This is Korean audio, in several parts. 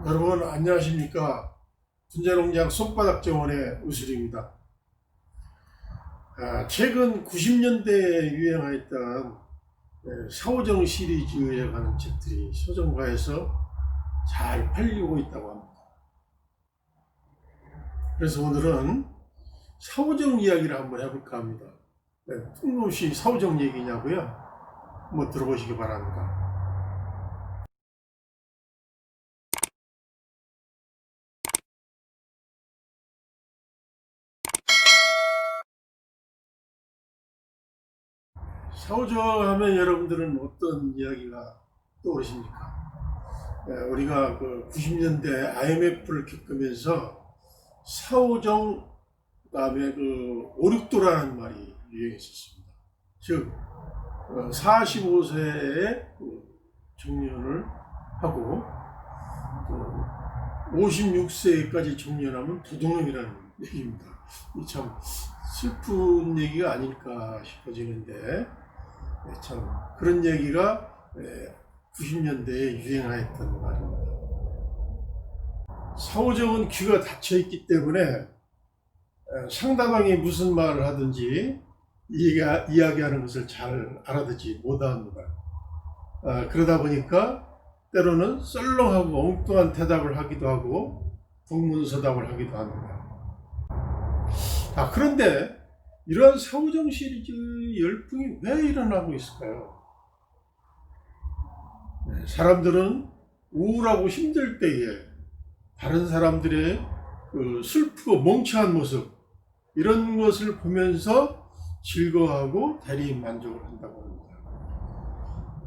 여러분 안녕하십니까. 분자농장 손바닥 정원의 우슬입니다. 최근 90년대에 유행하였던 사오정 시리즈에 관한 책들이 서점가에서 잘 팔리고 있다고 합니다. 그래서 오늘은 사오정 이야기를 한번 해볼까 합니다. 뜬금없이 사오정 얘기냐고요? 한번 들어보시기 바랍니다. 사오정 하면 여러분들은 어떤 이야기가 떠오르십니까? 우리가 그 90년대 IMF를 겪으면서 사오정, 그다음에 그 오륙도라는 말이 유행했었습니다. 즉 45세에 정년을 하고 56세까지 정년하면 도둑놈이라는 얘기입니다. 참 슬픈 얘기가 아닐까 싶어지는데, 참 그런 얘기가 90년대에 유행하였던 말입니다. 사오정은 귀가 닫혀 있기 때문에 상대방이 무슨 말을 하든지 이야기하는 것을 잘 알아듣지 못합니다. 그러다 보니까 때로는 썰렁하고 엉뚱한 대답을 하기도 하고 동문서답을 하기도 합니다. 그런데 이러한 사오정 시리즈 열풍이 왜 일어나고 있을까요? 사람들은 우울하고 힘들 때에 다른 사람들의 그 슬프고 멍청한 모습, 이런 것을 보면서 즐거워하고 대리 만족을 한다고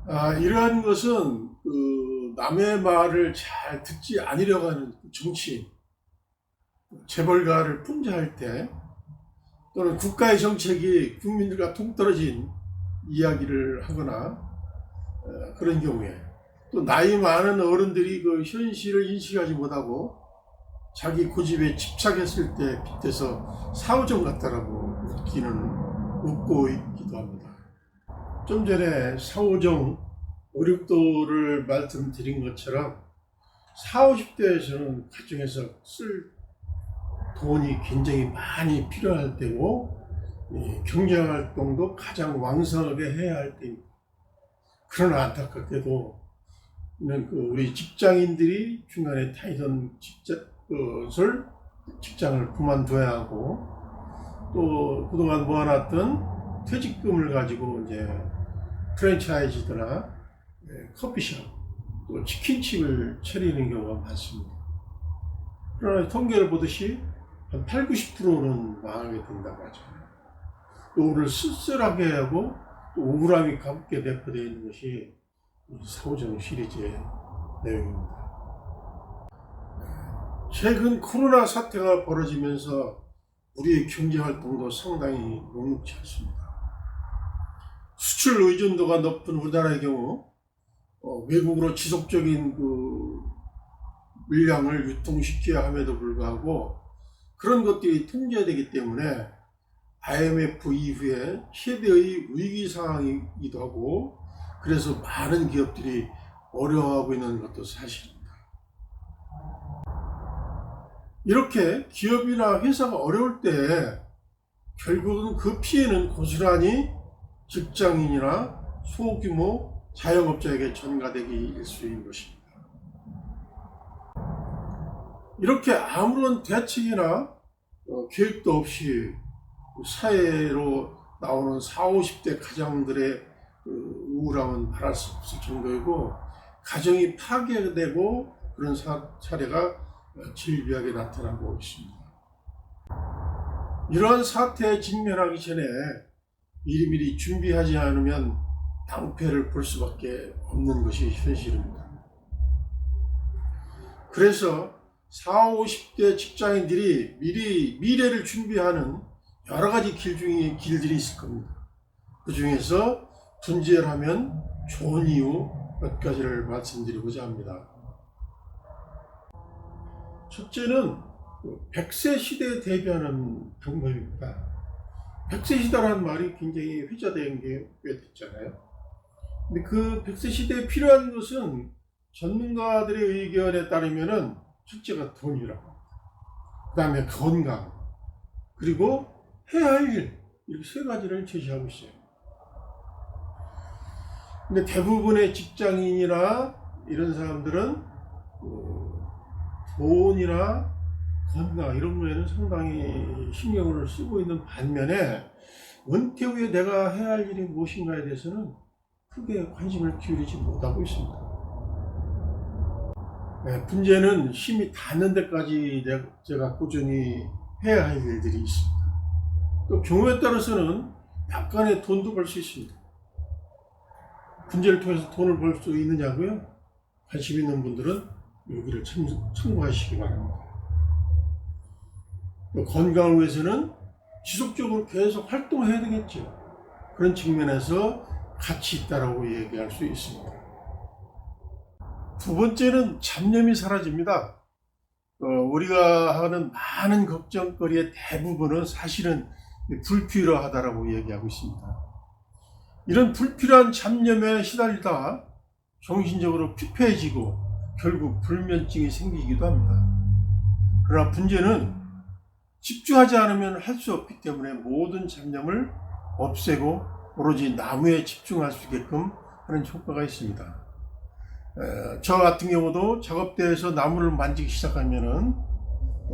합니다. 이러한 것은 그 남의 말을 잘 듣지 않으려고 하는 정치인, 재벌가를 풍자할 때, 또는 국가의 정책이 국민들과 동떨어진 이야기를 하거나 그런 경우에, 또 나이 많은 어른들이 그 현실을 인식하지 못하고 자기 고집에 집착했을 때 빗대서 사오정 같다라고 웃고 있기도 합니다. 좀 전에 사오정, 오륙도를 말씀드린 것처럼 40, 50대에서는 가정에서 쓸 돈이 굉장히 많이 필요할 때고, 경제활동도 가장 왕성하게 해야 할 때입니다. 그러나 안타깝게도 우리 직장인들이 중간에 타이던 직장을 그만둬야 하고, 또 그동안 모아놨던 퇴직금을 가지고 이제 프랜차이즈나 커피숍, 또 치킨집을 차리는 경우가 많습니다. 그러나 통계를 보듯이 한 8, 90%는 망하게 된다고 하죠. 또 오늘 쓸쓸하게 하고 또 우울함이 가볍게 내포되어 있는 것이 사오정 시리즈의 내용입니다. 최근 코로나 사태가 벌어지면서 우리의 경제활동도 상당히 녹록지 않습니다. 수출 의존도가 높은 우리나라의 경우 외국으로 지속적인 그 물량을 유통시켜야 함에도 불구하고 그런 것들이 통제되기 때문에 IMF 이후에 최대의 위기 상황이기도 하고, 그래서 많은 기업들이 어려워하고 있는 것도 사실입니다. 이렇게 기업이나 회사가 어려울 때 결국은 그 피해는 고스란히 직장인이나 소규모 자영업자에게 전가되기 일쑤인 것입니다. 이렇게 아무런 대책이나 계획도 없이 사회로 나오는 40, 50대 가장들의 우울함은 말할 수 없을 정도이고, 가정이 파괴되고 그런 사례가 질비하게 나타나고 있습니다. 이러한 사태에 직면하기 전에 미리미리 준비하지 않으면 낭패를 볼 수밖에 없는 것이 현실입니다. 그래서 40, 50대 직장인들이 미리 미래를 준비하는 여러 가지 길들이 있을 겁니다. 그 중에서 분별하면 좋은 이유 몇 가지를 말씀드리고자 합니다. 첫째는 100세 시대에 대비하는 방법입니다. 100세 시대라는 말이 굉장히 회자된 게 꽤 됐잖아요. 근데 그 100세 시대에 필요한 것은 전문가들의 의견에 따르면은 첫째가 돈이라고, 그 다음에 건강, 그리고 해야 할 일, 이렇게 세 가지를 제시하고 있어요. 근데 대부분의 직장인이나 이런 사람들은 돈이나 건강 이런 거에는 상당히 신경을 쓰고 있는 반면에 은퇴 후에 내가 해야 할 일이 무엇인가에 대해서는 크게 관심을 기울이지 못하고 있습니다. 문제는 힘이 닿는 데까지 제가 꾸준히 해야 할 일들이 있습니다. 또 경우에 따라서는 약간의 돈도 벌 수 있습니다. 분재를 통해서 돈을 벌 수 있느냐고요? 관심 있는 분들은 여기를 참고하시기 바랍니다. 또 건강을 위해서는 지속적으로 계속 활동해야 되겠죠. 그런 측면에서 가치 있다라고 얘기할 수 있습니다. 두 번째는 잡념이 사라집니다. 우리가 하는 많은 걱정거리의 대부분은 사실은 불필요하다라고 얘기하고 있습니다. 이런 불필요한 잡념에 시달리다 정신적으로 피폐해지고 결국 불면증이 생기기도 합니다. 그러나 문제는 집중하지 않으면 할 수 없기 때문에 모든 잡념을 없애고 오로지 나무에 집중할 수 있게끔 하는 효과가 있습니다. 저 같은 경우도 작업대에서 나무를 만지기 시작하면은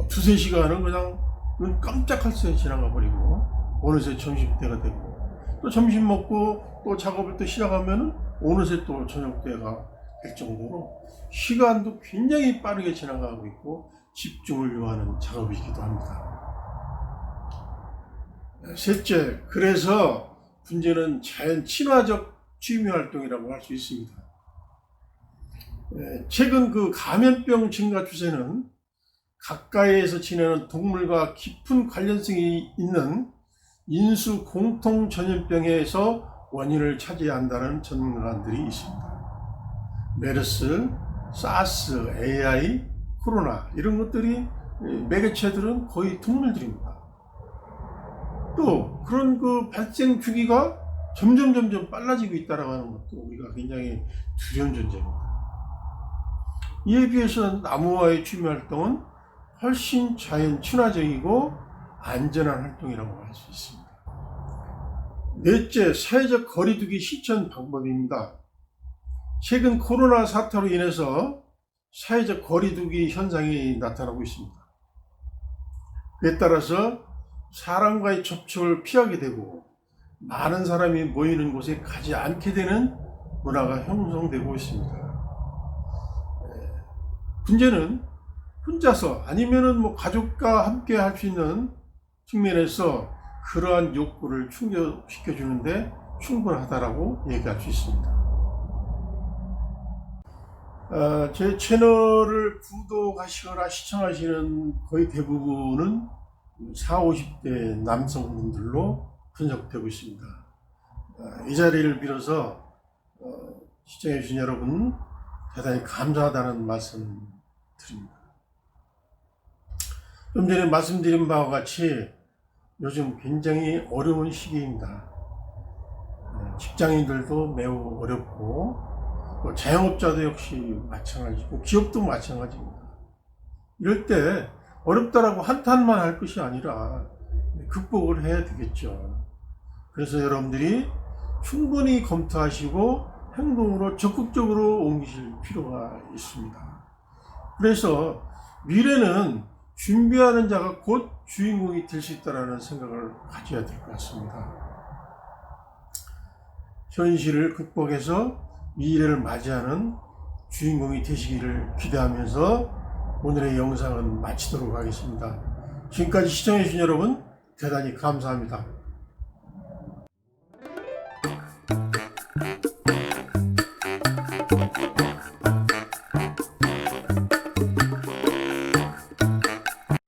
두세 시간은 그냥 눈 깜짝할 새에 지나가 버리고 어느새 점심때가 되고, 또 점심 먹고 또 작업을 또 시작하면은 어느새 또 저녁때가 될 정도로 시간도 굉장히 빠르게 지나가고 있고 집중을 요하는 작업이기도 합니다. 셋째, 그래서 문제는 자연 친화적 취미 활동이라고 할 수 있습니다. 최근 그 감염병 증가 추세는 가까이에서 지내는 동물과 깊은 관련성이 있는 인수 공통 전염병에서 원인을 차지한다는 전문가들이 있습니다. 메르스, 사스, AI, 코로나 이런 것들이 매개체들은 거의 동물들입니다. 또 그런 그 발생 주기가 점점 빨라지고 있다라고 하는 것도 우리가 굉장히 두려운 존재입니다. 이에 비해서 나무와의 취미 활동은 훨씬 자연 친화적이고 안전한 활동이라고 할 수 있습니다. 넷째, 사회적 거리두기 실천 방법입니다. 최근 코로나 사태로 인해서 사회적 거리두기 현상이 나타나고 있습니다. 그에 따라서 사람과의 접촉을 피하게 되고 많은 사람이 모이는 곳에 가지 않게 되는 문화가 형성되고 있습니다. 문제는 혼자서 아니면은 가족과 함께 할 수 있는 측면에서 그러한 욕구를 충족시켜 주는데 충분하다라고 얘기할 수 있습니다. 제 채널을 구독하시거나 시청하시는 거의 대부분은 40, 50대 남성분들로 분석되고 있습니다. 이 자리를 빌어서 시청해 주신 여러분 대단히 감사하다는 말씀 드립니다. 좀 전에 말씀드린 바와 같이 요즘 굉장히 어려운 시기입니다. 직장인들도 매우 어렵고 자영업자도 역시 마찬가지고 기업도 마찬가지입니다. 이럴 때 어렵다라고 한탄만 할 것이 아니라 극복을 해야 되겠죠. 그래서 여러분들이 충분히 검토하시고 행동으로 적극적으로 옮기실 필요가 있습니다. 그래서 미래는 준비하는 자가 곧 주인공이 될 수 있다는 생각을 가져야 될 것 같습니다. 현실을 극복해서 미래를 맞이하는 주인공이 되시기를 기대하면서 오늘의 영상은 마치도록 하겠습니다. 지금까지 시청해주신 여러분 대단히 감사합니다.